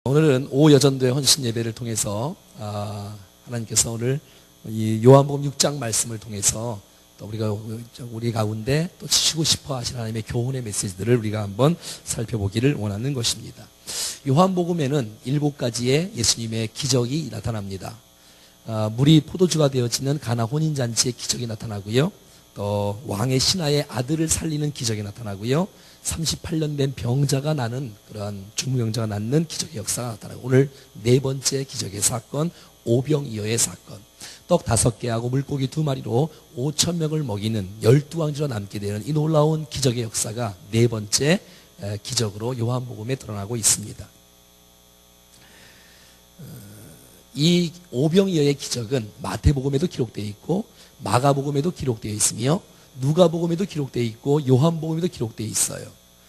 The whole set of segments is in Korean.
오늘은 오여전도의 헌신 예배를 통해서 하나님께서 오늘 이 요한복음 6장 말씀을 통해서 또 우리 가운데 또 주시고 싶어 하시는 하나님의 교훈의 메시지들을 우리가 한번 살펴보기를 원하는 것입니다. 요한복음에는 7가지의 예수님의 기적이 나타납니다. 물이 포도주가 되어지는 가나 혼인잔치의 기적이 나타나고요. 또 왕의 신하의 아들을 살리는 기적이 나타나고요. 38년 된 병자가 나는 그러한 중무병자가 낫는 기적의 역사가 나타나고, 오늘 네 번째 기적의 사건, 오병이어의 사건, 떡 5개하고 물고기 2마리로 5,000명을 먹이는 12왕주로 남게 되는 이 놀라운 기적의 역사가 네 번째 기적으로 요한복음에 드러나고 있습니다. 이 오병이어의 기적은 마태복음에도 기록되어 있고 마가복음에도 기록되어 있으며 누가복음에도 기록되어 있고 요한복음에도 기록되어 있어요.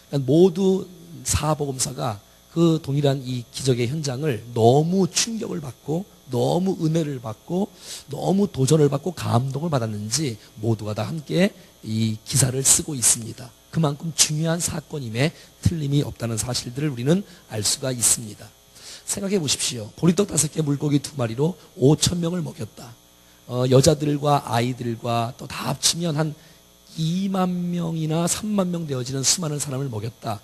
그러니까 모두 사복음사가 그 동일한 이 기적의 현장을 너무 충격을 받고 너무 은혜를 받고 너무 도전을 받고 감동을 받았는지 모두가 다 함께 이 기사를 쓰고 있습니다. 그만큼 중요한 사건임에 틀림이 없다는 사실들을 우리는 알 수가 있습니다. 생각해 보십시오. 보리떡 5개 물고기 2마리로 5,000명을 먹였다. 여자들과 아이들과 또 다 합치면 한 2만 명이나 3만 명 되어지는 수많은 사람을 먹였다.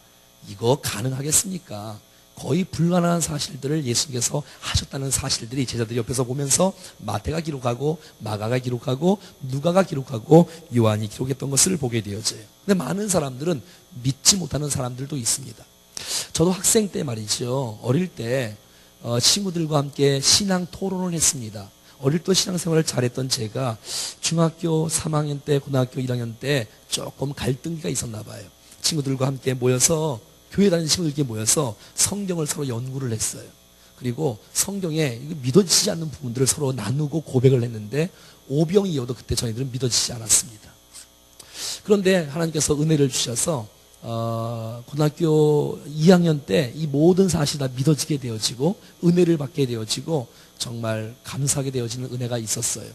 이거 가능하겠습니까? 거의 불가능한 사실들을 예수님께서 하셨다는 사실들이 제자들이 옆에서 보면서 마태가 기록하고 마가가 기록하고 누가가 기록하고 요한이 기록했던 것을 보게 되어져요. 근데 많은 사람들은 믿지 못하는 사람들도 있습니다. 저도 학생 때 말이죠. 어릴 때 친구들과 함께 신앙 토론을 했습니다. 어릴 때 신앙생활을 잘했던 제가 중학교 3학년 때, 고등학교 1학년 때 조금 갈등기가 있었나 봐요. 친구들과 함께 모여서, 교회 다니는 친구들끼리 모여서 성경을 서로 연구를 했어요. 그리고 성경에 믿어지지 않는 부분들을 서로 나누고 고백을 했는데 오병이어도 그때 저희들은 믿어지지 않았습니다. 그런데 하나님께서 은혜를 주셔서 고등학교 2학년 때 이 모든 사실이 다 믿어지게 되어지고 은혜를 받게 되어지고 정말 감사하게 되어지는 은혜가 있었어요.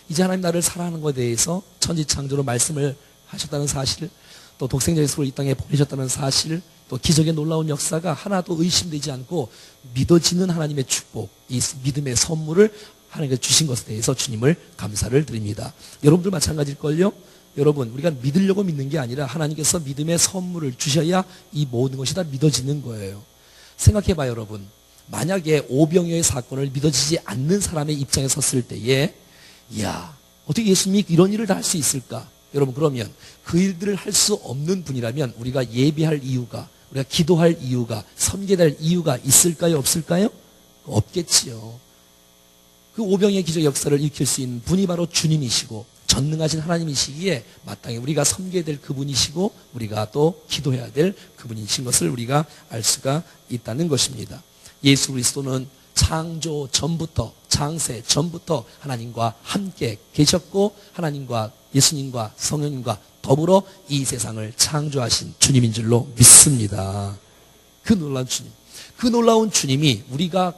이제 하나님 나를 사랑하는 것에 대해서 천지창조로 말씀을 하셨다는 사실, 또 독생자 예수를 이 땅에 보내셨다는 사실, 또 기적의 놀라운 역사가 하나도 의심되지 않고 믿어지는 하나님의 축복, 이 믿음의 선물을 하나님께서 주신 것에 대해서 주님을 감사를 드립니다. 여러분들 마찬가지일걸요? 여러분, 우리가 믿으려고 믿는 게 아니라 하나님께서 믿음의 선물을 주셔야 이 모든 것이 다 믿어지는 거예요. 생각해봐요, 여러분. 만약에 오병이어의 사건을 믿어지지 않는 사람의 입장에 섰을 때에, 이야, 어떻게 예수님이 이런 일을 다 할 수 있을까? 여러분, 그러면 그 일들을 할 수 없는 분이라면 우리가 예배할 이유가, 우리가 기도할 이유가, 섬겨할 이유가 있을까요? 없을까요? 없겠지요. 그 오병이어의 기적 역사를 일으킬 수 있는 분이 바로 주님이시고 전능하신 하나님이시기에 마땅히 우리가 섬겨야 될 그분이시고 우리가 또 기도해야 될 그분이신 것을 우리가 알 수가 있다는 것입니다. 예수 그리스도는 창조 전부터, 창세 전부터 하나님과 함께 계셨고 하나님과 예수님과 성령님과 더불어 이 세상을 창조하신 주님인 줄로 믿습니다. 그 놀라운 주님, 그 놀라운 주님이 우리가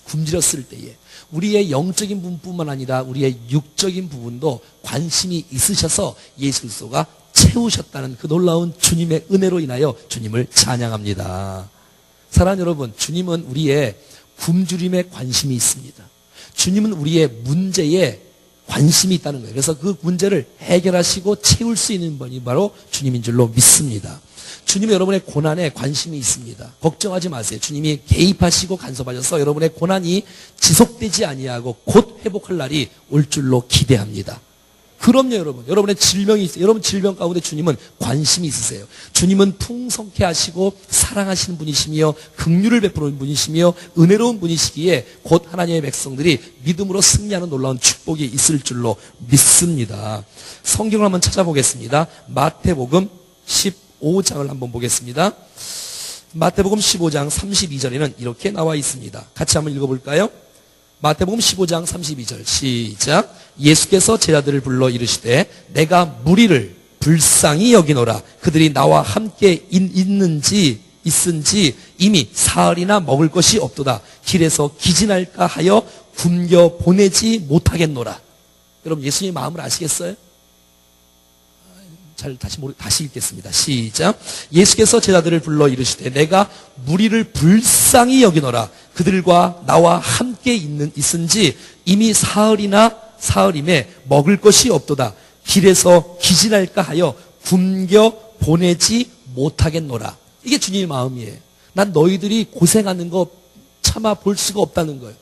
굶주렸을 때에 우리의 영적인 부분뿐만 아니라 우리의 육적인 부분도 관심이 있으셔서 예수 그리스도가 채우셨다는 그 놀라운 주님의 은혜로 인하여 주님을 찬양합니다. 사랑하는 여러분, 주님은 우리의 굶주림에 관심이 있습니다. 주님은 우리의 문제에 관심이 있다는 거예요. 그래서 그 문제를 해결하시고 채울 수 있는 분이 바로 주님인 줄로 믿습니다. 주님은 여러분의 고난에 관심이 있습니다. 걱정하지 마세요. 주님이 개입하시고 간섭하셔서 여러분의 고난이 지속되지 아니하고 곧 회복할 날이 올 줄로 기대합니다. 그럼요, 여러분. 여러분의 질병이 있어요. 여러분 질병 가운데 주님은 관심이 있으세요. 주님은 풍성케 하시고 사랑하시는 분이시며 긍휼을 베푸는 분이시며 은혜로운 분이시기에 곧 하나님의 백성들이 믿음으로 승리하는 놀라운 축복이 있을 줄로 믿습니다. 성경을 한번 찾아보겠습니다. 마태복음 15장을 한번 보겠습니다. 마태복음 15장 32절에는 이렇게 나와 있습니다. 같이 한번 읽어볼까요? 마태복음 15장 32절 시작. 예수께서 제자들을 불러 이르시되 내가 무리를 불쌍히 여기노라. 그들이 나와 함께 있은지 이미 사흘이나 먹을 것이 없도다. 길에서 기진할까 하여 굶겨 보내지 못하겠노라. 여러분, 예수님의 마음을 아시겠어요? 다시 읽겠습니다. 시작. 예수께서 제자들을 불러 이르시되 내가 무리를 불쌍히 여기노라. 그들과 나와 함께 있은지 이미 사흘임에 먹을 것이 없도다. 길에서 기진할까 하여 굶겨 보내지 못하겠노라. 이게 주님의 마음이에요. 난 너희들이 고생하는 거 참아 볼 수가 없다는 거예요.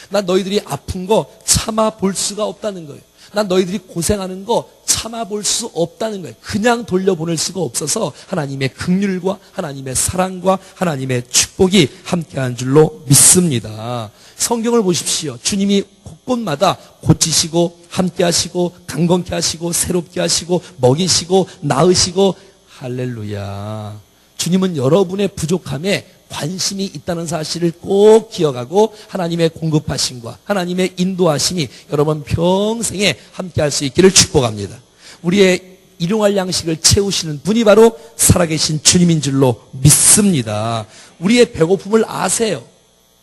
난 너희들이 아픈 거 참아 볼 수가 없다는 거예요. 난 너희들이 고생하는 거 참아 볼 수 없다는 거예요. 그냥 돌려보낼 수가 없어서 하나님의 긍휼과 하나님의 사랑과 하나님의 축복이 함께한 줄로 믿습니다. 성경을 보십시오. 주님이 곳곳마다 고치시고 함께하시고 강건케 하시고 새롭게 하시고 먹이시고 낳으시고 할렐루야. 주님은 여러분의 부족함에 관심이 있다는 사실을 꼭 기억하고 하나님의 공급하심과 하나님의 인도하심이 여러분 평생에 함께할 수 있기를 축복합니다. 우리의 일용할 양식을 채우시는 분이 바로 살아계신 주님인 줄로 믿습니다. 우리의 배고픔을 아세요.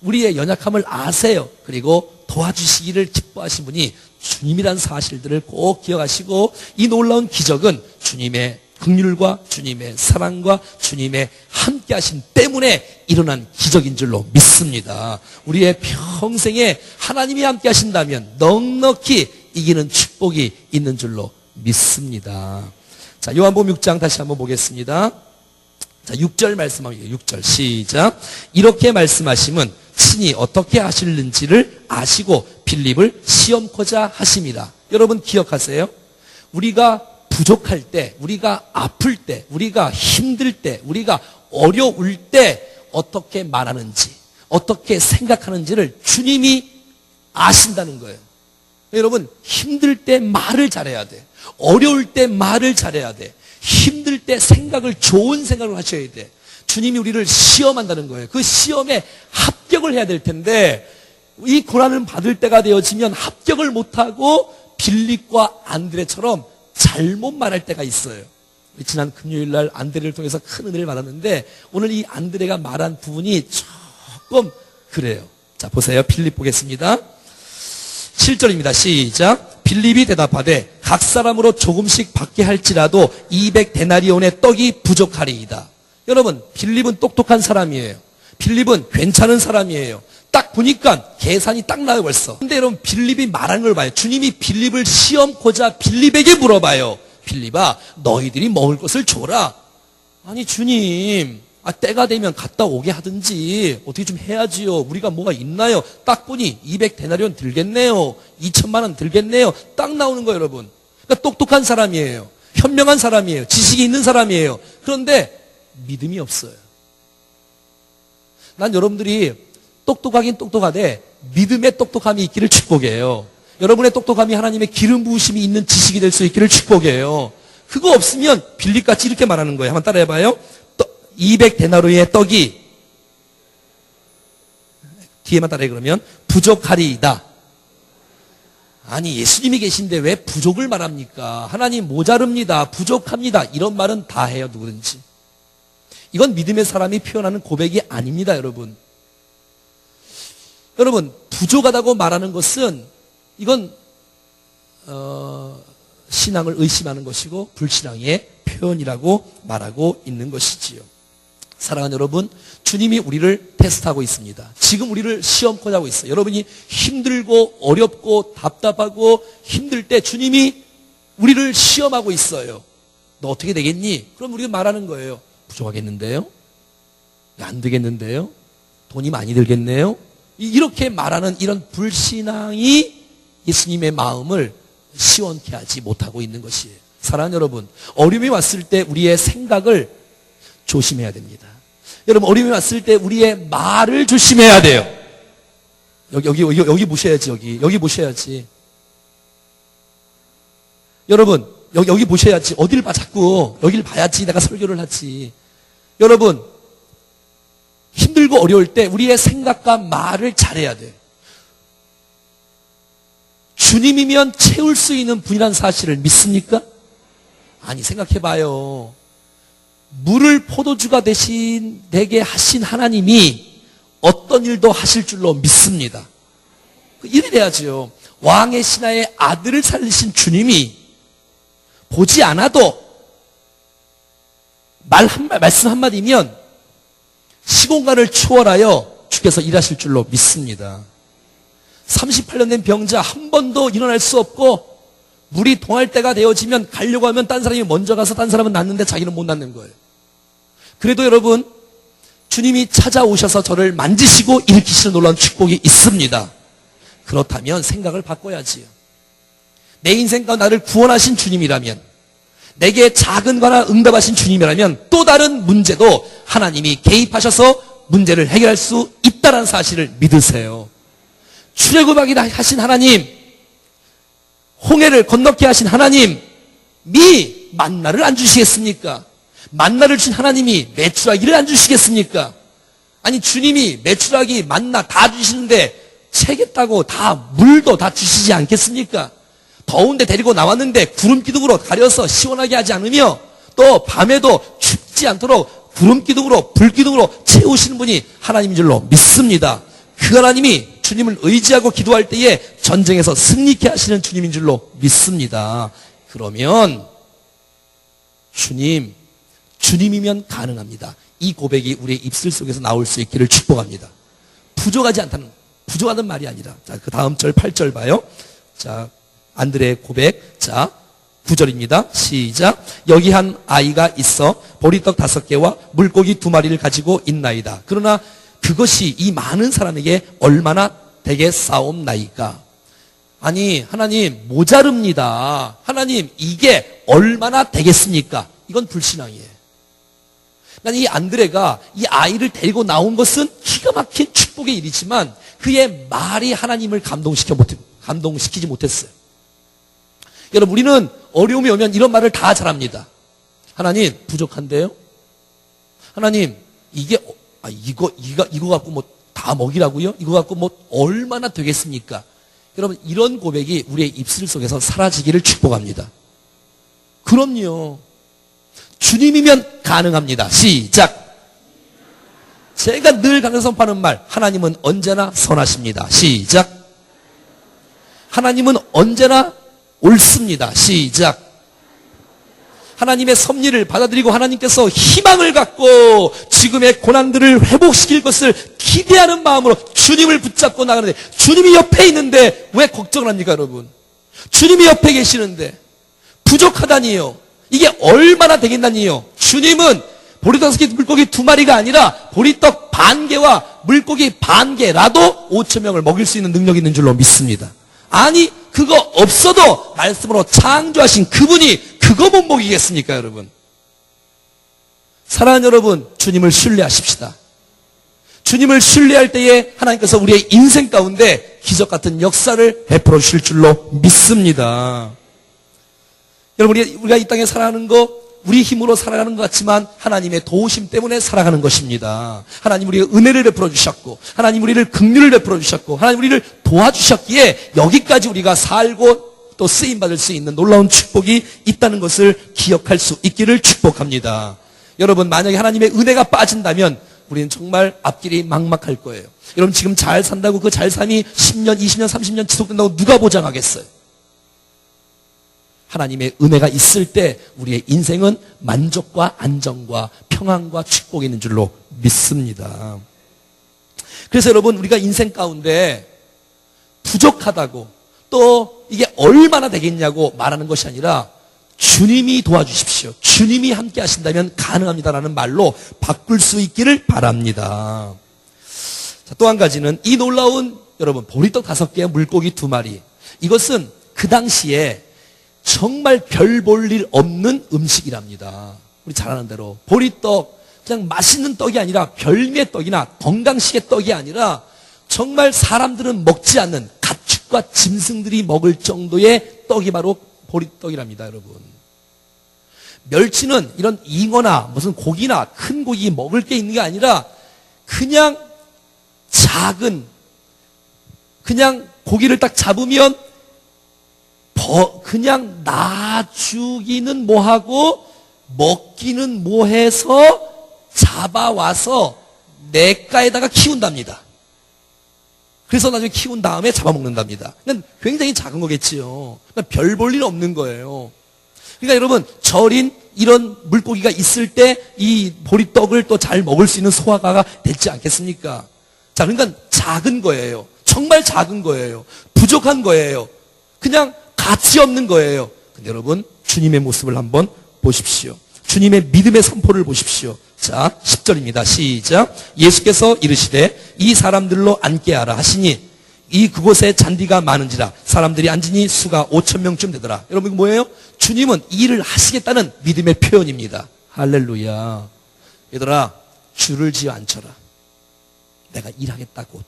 우리의 연약함을 아세요. 그리고 도와주시기를 기뻐하신 분이 주님이란 사실들을 꼭 기억하시고 이 놀라운 기적은 주님의 긍휼과 주님의 사랑과 주님의 함께하심 때문에 일어난 기적인 줄로 믿습니다. 우리의 평생에 하나님이 함께하신다면 넉넉히 이기는 축복이 있는 줄로 믿습니다. 자, 요한복음 6장 다시 한번 보겠습니다. 자, 6절 말씀합니다. 6절 시작. 이렇게 말씀하심은 친히 어떻게 하실는지를 아시고 빌립을 시험코자 하심이라. 여러분 기억하세요? 우리가 부족할 때, 우리가 아플 때, 우리가 힘들 때, 우리가 어려울 때 어떻게 말하는지, 어떻게 생각하는지를 주님이 아신다는 거예요. 여러분 힘들 때 말을 잘해야 돼. 어려울 때 말을 잘해야 돼. 힘들 때 좋은 생각을 하셔야 돼. 주님이 우리를 시험한다는 거예요. 그 시험에 합격을 해야 될 텐데 이 고난을 받을 때가 되어지면 합격을 못하고 빌립과 안드레처럼 잘못 말할 때가 있어요. 지난 금요일날 안드레를 통해서 큰 은혜를 받았는데 오늘 이 안드레가 말한 부분이 조금 그래요. 자, 보세요. 빌립 보겠습니다. 7절입니다. 시작. 빌립이 대답하되 각 사람으로 조금씩 받게 할지라도 200데나리온의 떡이 부족하리이다. 여러분, 빌립은 똑똑한 사람이에요. 빌립은 괜찮은 사람이에요. 딱 보니까 계산이 딱 나요 벌써. 근데 여러분 빌립이 말하는 걸 봐요. 주님이 빌립을 시험코자 빌립에게 물어봐요. 빌립아, 너희들이 먹을 것을 줘라. 아니 주님, 때가 되면 갔다 오게 하든지 어떻게 좀 해야지요. 우리가 뭐가 있나요? 딱 보니 200데나리온 들겠네요. 2천만 원 들겠네요. 딱 나오는 거예요 여러분. 그러니까 똑똑한 사람이에요. 현명한 사람이에요. 지식이 있는 사람이에요. 그런데 믿음이 없어요. 난 여러분들이 똑똑하긴 똑똑하되 믿음의 똑똑함이 있기를 축복해요. 여러분의 똑똑함이 하나님의 기름 부으심이 있는 지식이 될 수 있기를 축복해요. 그거 없으면 빌립같이 이렇게 말하는 거예요. 한번 따라해봐요. 200데나리온의 떡이 뒤에만 따라해 그러면 부족하리이다. 아니 예수님이 계신데 왜 부족을 말합니까? 하나님 모자릅니다. 부족합니다. 이런 말은 다 해요 누구든지. 이건 믿음의 사람이 표현하는 고백이 아닙니다 여러분. 여러분 부족하다고 말하는 것은 이건 신앙을 의심하는 것이고 불신앙의 표현이라고 말하고 있는 것이지요. 사랑하는 여러분, 주님이 우리를 테스트하고 있습니다. 지금 우리를 시험코자 하고 있어요. 여러분이 힘들고 어렵고 답답하고 힘들 때 주님이 우리를 시험하고 있어요. 너 어떻게 되겠니? 그럼 우리가 말하는 거예요. 부족하겠는데요? 안 되겠는데요? 돈이 많이 들겠네요? 이렇게 말하는 이런 불신앙이 예수님의 마음을 시원케 하지 못하고 있는 것이에요. 사랑하는 여러분, 어려움이 왔을 때 우리의 생각을 조심해야 됩니다. 여러분, 어려움이 왔을 때 우리의 말을 조심해야 돼요. 여기 보셔야지, 여기 보셔야지. 여러분, 여기 보셔야지. 어딜 봐, 자꾸. 여기를 봐야지. 내가 설교를 하지. 여러분, 힘들고 어려울 때 우리의 생각과 말을 잘해야 돼요. 주님이면 채울 수 있는 분이라는 사실을 믿습니까? 아니, 생각해봐요. 물을 포도주가 되게 하신 하나님이 어떤 일도 하실 줄로 믿습니다. 이래 돼야죠. 왕의 신하의 아들을 살리신 주님이 보지 않아도 말씀 한마디면 시공간을 초월하여 주께서 일하실 줄로 믿습니다. 38년 된 병자 한 번도 일어날 수 없고 물이 동할 때가 되어지면 가려고 하면 딴 사람이 먼저 가서 딴 사람은 낫는데 자기는 못 낫는 거예요. 그래도 여러분, 주님이 찾아오셔서 저를 만지시고 일으키시는 놀라운 축복이 있습니다. 그렇다면 생각을 바꿔야지요. 내 인생 가운데 나를 구원하신 주님이라면, 내게 작은 거나 응답하신 주님이라면 또 다른 문제도 하나님이 개입하셔서 문제를 해결할 수 있다는 사실을 믿으세요. 출애굽하게 하신 하나님, 홍해를 건너게 하신 하나님이 만나를 안 주시겠습니까? 만나를 주신 하나님이 메추라기를 안 주시겠습니까? 아니, 주님이 메추라기, 만나 다 주시는데 채겠다고 다 물도 다 주시지 않겠습니까? 더운데 데리고 나왔는데 구름 기둥으로 가려서 시원하게 하지 않으며 또 밤에도 춥지 않도록 구름 기둥으로 불 기둥으로 채우시는 분이 하나님인 줄로 믿습니다. 그 하나님이 주님을 의지하고 기도할 때에 전쟁에서 승리케 하시는 주님인 줄로 믿습니다. 그러면 주님이면 가능합니다. 이 고백이 우리의 입술 속에서 나올 수 있기를 축복합니다. 부족하다는 말이 아니라, 자, 그 다음 절 8절 봐요. 자, 안드레의 고백. 자, 9절입니다. 시작. 여기 한 아이가 있어 보리떡 5개와 물고기 2마리를 가지고 있나이다. 그러나 그것이 이 많은 사람에게 얼마나 되겠사옵나이까? 아니, 하나님 모자릅니다. 하나님 이게 얼마나 되겠습니까? 이건 불신앙이에요. 난 이 안드레가 이 아이를 데리고 나온 것은 기가 막힌 축복의 일이지만 그의 말이 하나님을 감동시키지 못했어요. 여러분, 우리는 어려움이 오면 이런 말을 다 잘합니다. 하나님 부족한데요? 하나님 이거 갖고 뭐 다 먹이라고요? 이거 갖고 뭐 얼마나 되겠습니까? 여러분, 이런 고백이 우리의 입술 속에서 사라지기를 축복합니다. 그럼요. 주님이면 가능합니다. 시작. 제가 늘 강해서 선포하는 말, 하나님은 언제나 선하십니다. 시작. 하나님은 언제나 옳습니다. 시작. 하나님의 섭리를 받아들이고 하나님께서 희망을 갖고 지금의 고난들을 회복시킬 것을 기대하는 마음으로 주님을 붙잡고 나가는데, 주님이 옆에 있는데 왜 걱정을 합니까, 여러분? 주님이 옆에 계시는데 부족하다니요. 이게 얼마나 되겠나니요. 주님은 보리떡 물고기 2마리가 아니라 보리떡 반 개와 물고기 반 개라도 5,000명을 먹일 수 있는 능력이 있는 줄로 믿습니다. 아니, 그거 없어도 말씀으로 창조하신 그분이 그거 못 먹이겠습니까, 여러분? 사랑하는 여러분, 주님을 신뢰하십시다. 주님을 신뢰할 때에 하나님께서 우리의 인생 가운데 기적 같은 역사를 베풀어 주실 줄로 믿습니다. 여러분, 우리가 이 땅에 살아가는 거 우리 힘으로 살아가는 것 같지만 하나님의 도우심 때문에 살아가는 것입니다. 하나님 우리의 은혜를 베풀어 주셨고, 하나님 우리를 긍휼을 베풀어 주셨고, 하나님 우리를 도와주셨기에 여기까지 우리가 살고 또 쓰임받을 수 있는 놀라운 축복이 있다는 것을 기억할 수 있기를 축복합니다. 여러분, 만약에 하나님의 은혜가 빠진다면 우리는 정말 앞길이 막막할 거예요. 여러분, 지금 잘 산다고 그 잘 삶이 10년, 20년, 30년 지속된다고 누가 보장하겠어요? 하나님의 은혜가 있을 때 우리의 인생은 만족과 안정과 평안과 축복이 있는 줄로 믿습니다. 그래서 여러분, 우리가 인생 가운데 부족하다고 또 이게 얼마나 되겠냐고 말하는 것이 아니라 주님이 도와주십시오, 주님이 함께 하신다면 가능합니다라는 말로 바꿀 수 있기를 바랍니다. 자, 또 한 가지는 이 놀라운 여러분 보리떡 5개와 물고기 2마리, 이것은 그 당시에 정말 별 볼 일 없는 음식이랍니다. 우리 잘 아는 대로 보리떡, 그냥 맛있는 떡이 아니라 별미의 떡이나 건강식의 떡이 아니라 정말 사람들은 먹지 않는 가축과 짐승들이 먹을 정도의 떡이 바로 보리떡이랍니다, 여러분. 멸치는 이런 잉어나 무슨 고기나 큰 고기 먹을 게 있는 게 아니라 그냥 작은, 그냥 고기를 딱 잡으면 그냥 놔주기는 뭐하고 먹기는 뭐해서 잡아와서 냇가에다가 키운답니다. 그래서 나중에 키운 다음에 잡아먹는답니다. 그러니까 굉장히 작은 거겠지요. 그러니까 별 볼 일 없는 거예요. 그러니까 여러분, 절인 이런 물고기가 있을 때 이 보리떡을 또 잘 먹을 수 있는 소화가 되지 않겠습니까? 자, 그러니까 작은 거예요. 정말 작은 거예요. 부족한 거예요. 그냥 가치 없는 거예요. 근데 여러분, 주님의 모습을 한번 보십시오. 주님의 믿음의 선포를 보십시오. 자, 10절입니다. 시작. 예수께서 이르시되 이 사람들로 앉게 하라 하시니 이 그곳에 잔디가 많은지라 사람들이 앉으니 수가 5,000명쯤 되더라. 여러분, 이거 뭐예요? 주님은 이 일을 하시겠다는 믿음의 표현입니다. 할렐루야. 얘들아, 줄을 지어 앉혀라. 내가 일하겠다고.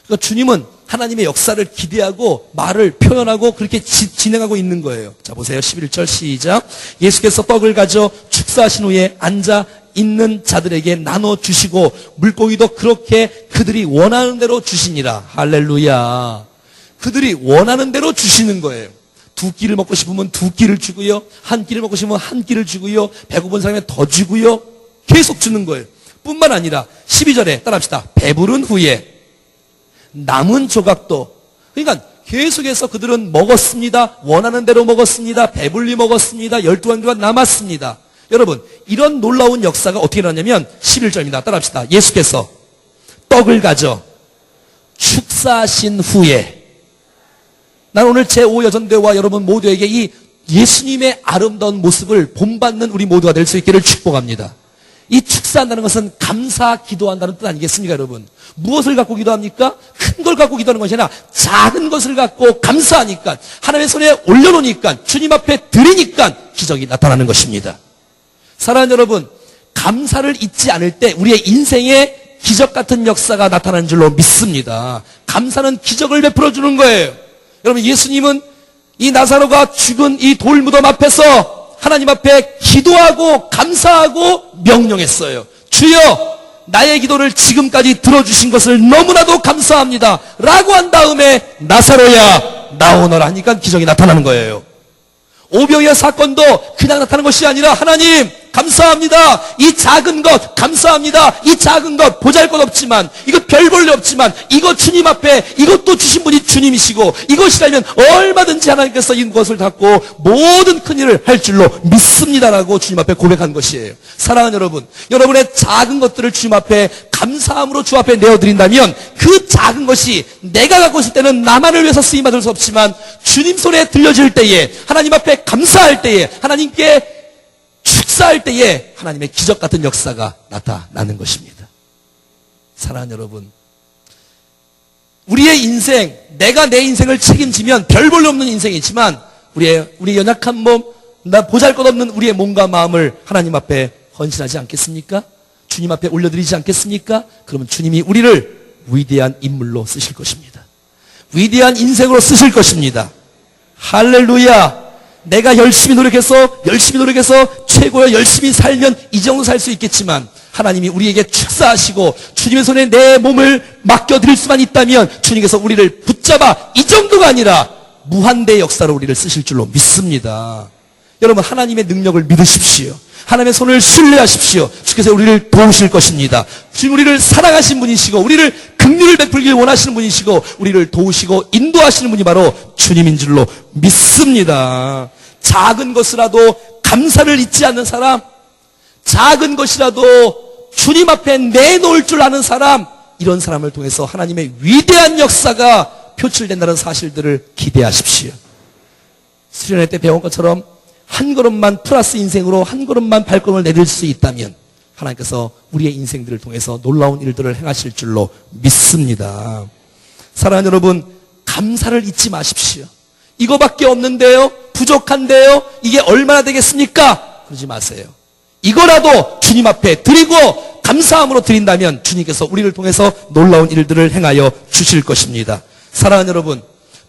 그러니까 주님은 하나님의 역사를 기대하고 말을 표현하고 그렇게 진행하고 있는 거예요. 자, 보세요. 11절 시작. 예수께서 떡을 가져 축사하신 후에 앉아 있는 자들에게 나눠주시고 물고기도 그렇게 그들이 원하는 대로 주시니라. 할렐루야. 그들이 원하는 대로 주시는 거예요. 두 끼를 먹고 싶으면 두 끼를 주고요. 한 끼를 먹고 싶으면 한 끼를 주고요. 배고픈 사람에 더 주고요. 계속 주는 거예요. 뿐만 아니라 12절에 따라합시다. 배부른 후에 남은 조각도, 그러니까 계속해서 그들은 먹었습니다. 원하는 대로 먹었습니다. 배불리 먹었습니다. 12안개가 남았습니다. 여러분, 이런 놀라운 역사가 어떻게 일어나냐면 11절입니다. 따라합시다. 예수께서 떡을 가져 축사하신 후에, 난 오늘 제5여전대와 여러분 모두에게 이 예수님의 아름다운 모습을 본받는 우리 모두가 될 수 있기를 축복합니다. 이 축사한다는 것은 감사 기도한다는 뜻 아니겠습니까, 여러분? 무엇을 갖고 기도합니까? 큰 걸 갖고 기도하는 것이 아니라 작은 것을 갖고 감사하니까, 하나님의 손에 올려놓으니까, 주님 앞에 드리니까 기적이 나타나는 것입니다. 사랑하는 여러분, 감사를 잊지 않을 때 우리의 인생에 기적 같은 역사가 나타나는 줄로 믿습니다. 감사는 기적을 베풀어 주는 거예요. 여러분, 예수님은 이 나사로가 죽은 이 돌무덤 앞에서 하나님 앞에 기도하고 감사하고 명령했어요. 주여, 나의 기도를 지금까지 들어주신 것을 너무나도 감사합니다 라고 한 다음에 나사로야 나오너라 하니까 기적이 나타나는 거예요. 오병이어 사건도 그냥 나타나는 것이 아니라, 하나님 감사합니다, 이 작은 것 감사합니다, 이 작은 것 보잘것없지만, 이것 별 볼일 없지만, 이거 주님 앞에 이것도 주신 분이 주님이시고, 이것이라면 얼마든지 하나님께서 이것을 갖고 모든 큰일을 할 줄로 믿습니다라고 주님 앞에 고백한 것이에요. 사랑하는 여러분, 여러분의 작은 것들을 주님 앞에 감사함으로 주 앞에 내어드린다면, 그 작은 것이 내가 갖고 있을 때는 나만을 위해서 쓰임받을 수 없지만 주님 손에 들려질 때에, 하나님 앞에 감사할 때에, 하나님께 축사할 때에 하나님의 기적 같은 역사가 나타나는 것입니다. 사랑하는 여러분, 우리의 인생, 내가 내 인생을 책임지면 별 볼 일 없는 인생이지만, 우리의 연약한 몸, 나 보잘것없는 우리의 몸과 마음을 하나님 앞에 헌신하지 않겠습니까? 주님 앞에 올려드리지 않겠습니까? 그러면 주님이 우리를 위대한 인물로 쓰실 것입니다. 위대한 인생으로 쓰실 것입니다. 할렐루야. 내가 열심히 노력해서 최고의 열심히 살면 이 정도 살 수 있겠지만, 하나님이 우리에게 축사하시고 주님의 손에 내 몸을 맡겨드릴 수만 있다면 주님께서 우리를 붙잡아 이 정도가 아니라 무한대의 역사로 우리를 쓰실 줄로 믿습니다. 여러분, 하나님의 능력을 믿으십시오. 하나님의 손을 신뢰하십시오. 주께서 우리를 도우실 것입니다. 주님, 우리를 사랑하신 분이시고 우리를 긍휼을 베풀길 원하시는 분이시고 우리를 도우시고 인도하시는 분이 바로 주님인 줄로 믿습니다. 작은 것이라도 감사를 잊지 않는 사람, 작은 것이라도 주님 앞에 내놓을 줄 아는 사람, 이런 사람을 통해서 하나님의 위대한 역사가 표출된다는 사실들을 기대하십시오. 수련회 때 배운 것처럼 한 걸음만 플러스 인생으로 한 걸음만 발걸음을 내릴 수 있다면 하나님께서 우리의 인생들을 통해서 놀라운 일들을 행하실 줄로 믿습니다. 사랑하는 여러분, 감사를 잊지 마십시오. 이거밖에 없는데요, 부족한데요, 이게 얼마나 되겠습니까? 그러지 마세요. 이거라도 주님 앞에 드리고 감사함으로 드린다면 주님께서 우리를 통해서 놀라운 일들을 행하여 주실 것입니다. 사랑하는 여러분,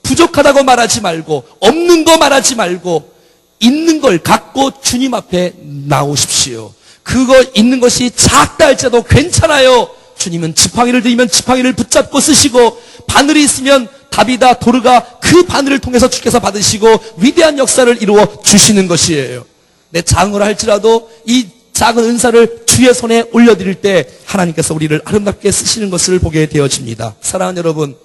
부족하다고 말하지 말고 없는 거 말하지 말고 있는 걸 갖고 주님 앞에 나오십시오. 그거 있는 것이 작다 할지라도 괜찮아요. 주님은 지팡이를 들면 지팡이를 붙잡고 쓰시고, 바늘이 있으면 다비다 도르가 그 바늘을 통해서 주께서 받으시고 위대한 역사를 이루어 주시는 것이에요. 내 작은 걸 할지라도 이 작은 은사를 주의 손에 올려드릴 때 하나님께서 우리를 아름답게 쓰시는 것을 보게 되어집니다. 사랑하는 여러분,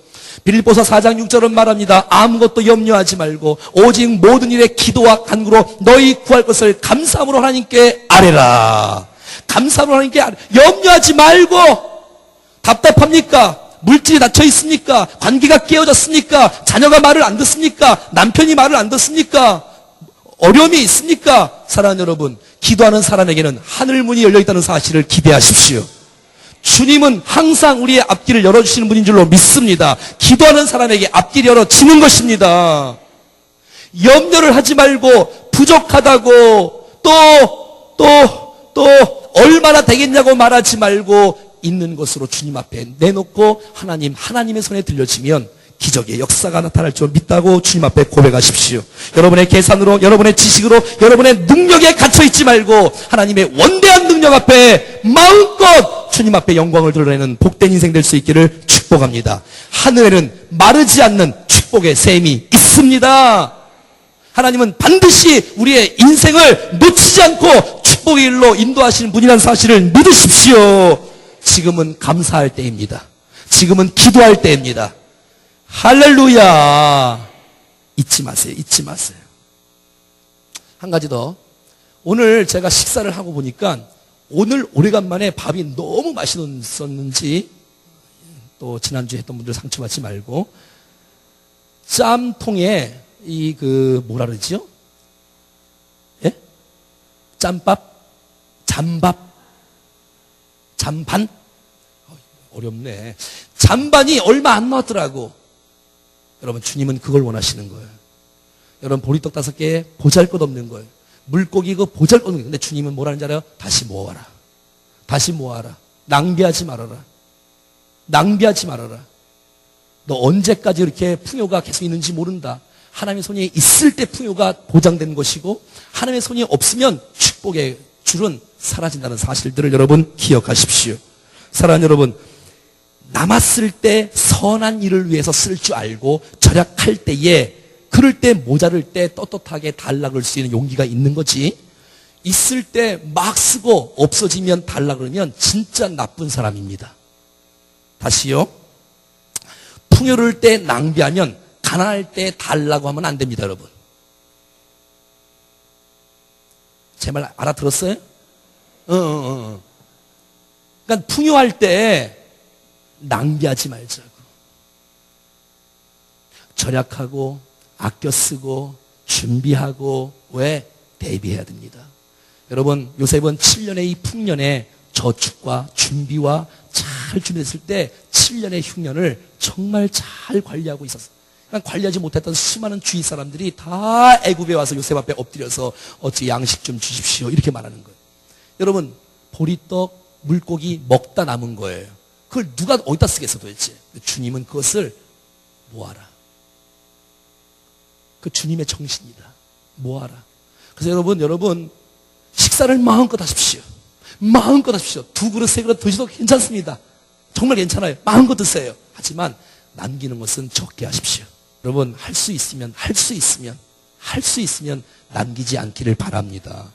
빌립보서 4장 6절은 말합니다. 아무것도 염려하지 말고 오직 모든 일에 기도와 간구로 너희 구할 것을 감사함으로 하나님께 아뢰라. 감사함으로 하나님께 염려하지 말고. 답답합니까? 물질이 닫혀 있습니까? 관계가 깨어졌습니까? 자녀가 말을 안 듣습니까? 남편이 말을 안 듣습니까? 어려움이 있습니까? 사랑하는 여러분, 기도하는 사람에게는 하늘 문이 열려 있다는 사실을 기대하십시오. 주님은 항상 우리의 앞길을 열어주시는 분인 줄로 믿습니다. 기도하는 사람에게 앞길이 열어지는 것입니다. 염려를 하지 말고 부족하다고 또 얼마나 되겠냐고 말하지 말고 있는 것으로 주님 앞에 내놓고 하나님의 손에 들려지면 기적의 역사가 나타날 줄 믿다고 주님 앞에 고백하십시오. 여러분의 계산으로, 여러분의 지식으로, 여러분의 능력에 갇혀있지 말고 하나님의 원대한 능력 앞에 마음껏 주님 앞에 영광을 드러내는 복된 인생 될 수 있기를 축복합니다. 하늘에는 마르지 않는 축복의 샘이 있습니다. 하나님은 반드시 우리의 인생을 놓치지 않고 축복의 일로 인도하시는 분이라는 사실을 믿으십시오. 지금은 감사할 때입니다. 지금은 기도할 때입니다. 할렐루야. 잊지 마세요. 잊지 마세요. 한 가지 더. 오늘 제가 식사를 하고 보니까 오늘 오래간만에 밥이 너무 맛있었는지, 또 지난주에 했던 분들 상처받지 말고, 짬통에 뭐라 그러지요? 예? 짬밥? 잠밥? 잠반? 어렵네. 잠반이 얼마 안 나왔더라고. 여러분, 주님은 그걸 원하시는 거예요. 여러분, 보리떡 5개 보잘것없는 거예요. 물고기 그 보잘것없는 거예요. 근데 주님은 뭐라는지 알아요? 다시 모아라. 다시 모아라. 낭비하지 말아라. 낭비하지 말아라. 너 언제까지 이렇게 풍요가 계속 있는지 모른다. 하나님의 손이 있을 때 풍요가 보장된 것이고, 하나님의 손이 없으면 축복의 줄은 사라진다는 사실들을 여러분 기억하십시오. 사랑하는 여러분, 남았을 때 선한 일을 위해서 쓸 줄 알고 절약할 때에, 그럴 때 모자랄 때 떳떳하게 달라 그럴 수 있는 용기가 있는 거지, 있을 때 막 쓰고 없어지면 달라 그러면 진짜 나쁜 사람입니다. 다시요. 풍요로울 때 낭비하면 가난할 때 달라고 하면 안 됩니다, 여러분. 제 말 알아들었어요? 그러니까 풍요할 때 낭비하지 말자고. 절약하고 아껴 쓰고 준비하고, 왜? 대비해야 됩니다. 여러분, 요셉은 7년의 이 풍년에 저축과 준비와 잘 준비했을 때 7년의 흉년을 정말 잘 관리하고 있었어요. 그러니까 관리하지 못했던 수많은 주위 사람들이 다 애굽에 와서 요셉 앞에 엎드려서 어찌 양식 좀 주십시오 이렇게 말하는 거예요. 여러분, 보리떡, 물고기 먹다 남은 거예요. 그걸 누가 어디다 쓰겠어 도대체. 주님은 그것을 모아라. 그 주님의 정신이다. 모아라. 그래서 여러분 식사를 마음껏 하십시오. 마음껏 하십시오. 2그릇 3그릇 드셔도 괜찮습니다. 정말 괜찮아요. 마음껏 드세요. 하지만 남기는 것은 적게 하십시오. 여러분, 할 수 있으면 남기지 않기를 바랍니다.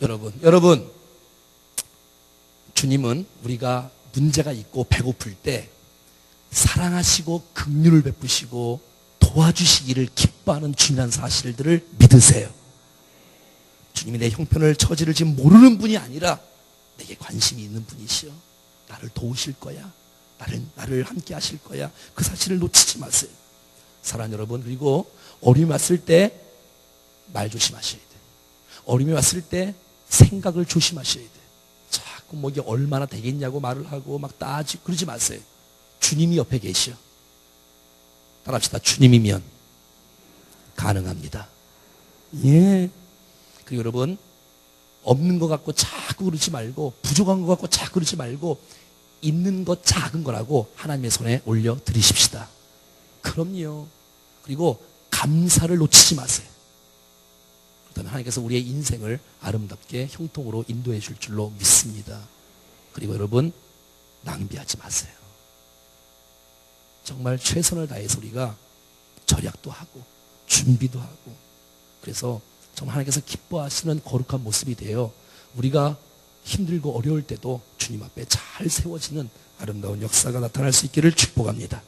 여러분, 주님은 우리가 문제가 있고 배고플 때 사랑하시고 긍휼을 베푸시고 도와주시기를 기뻐하는 주님이라는 사실들을 믿으세요. 주님이 내 형편을 처지를 지금 모르는 분이 아니라 내게 관심이 있는 분이시여. 나를 도우실 거야. 나를 함께 하실 거야. 그 사실을 놓치지 마세요. 사랑하는 여러분, 그리고 어려움이 왔을 때 말 조심하셔야 돼요. 어려움이 왔을 때 생각을 조심하셔야 돼요. 자꾸 이게 얼마나 되겠냐고 말을 하고 막 따지고 그러지 마세요. 주님이 옆에 계셔. 따라합시다. 주님이면 가능합니다. 예. 그리고 여러분, 없는 것 같고 자꾸 그러지 말고, 부족한 것 같고 자꾸 그러지 말고, 있는 것 작은 거라고 하나님의 손에 올려 드리십시다. 그럼요. 그리고 감사를 놓치지 마세요. 그렇다면 하나님께서 우리의 인생을 아름답게 형통으로 인도해 줄 줄로 믿습니다. 그리고 여러분, 낭비하지 마세요. 정말 최선을 다해서 우리가 절약도 하고 준비도 하고, 그래서 정말 하나님께서 기뻐하시는 거룩한 모습이 되어 우리가 힘들고 어려울 때도 주님 앞에 잘 세워지는 아름다운 역사가 나타날 수 있기를 축복합니다.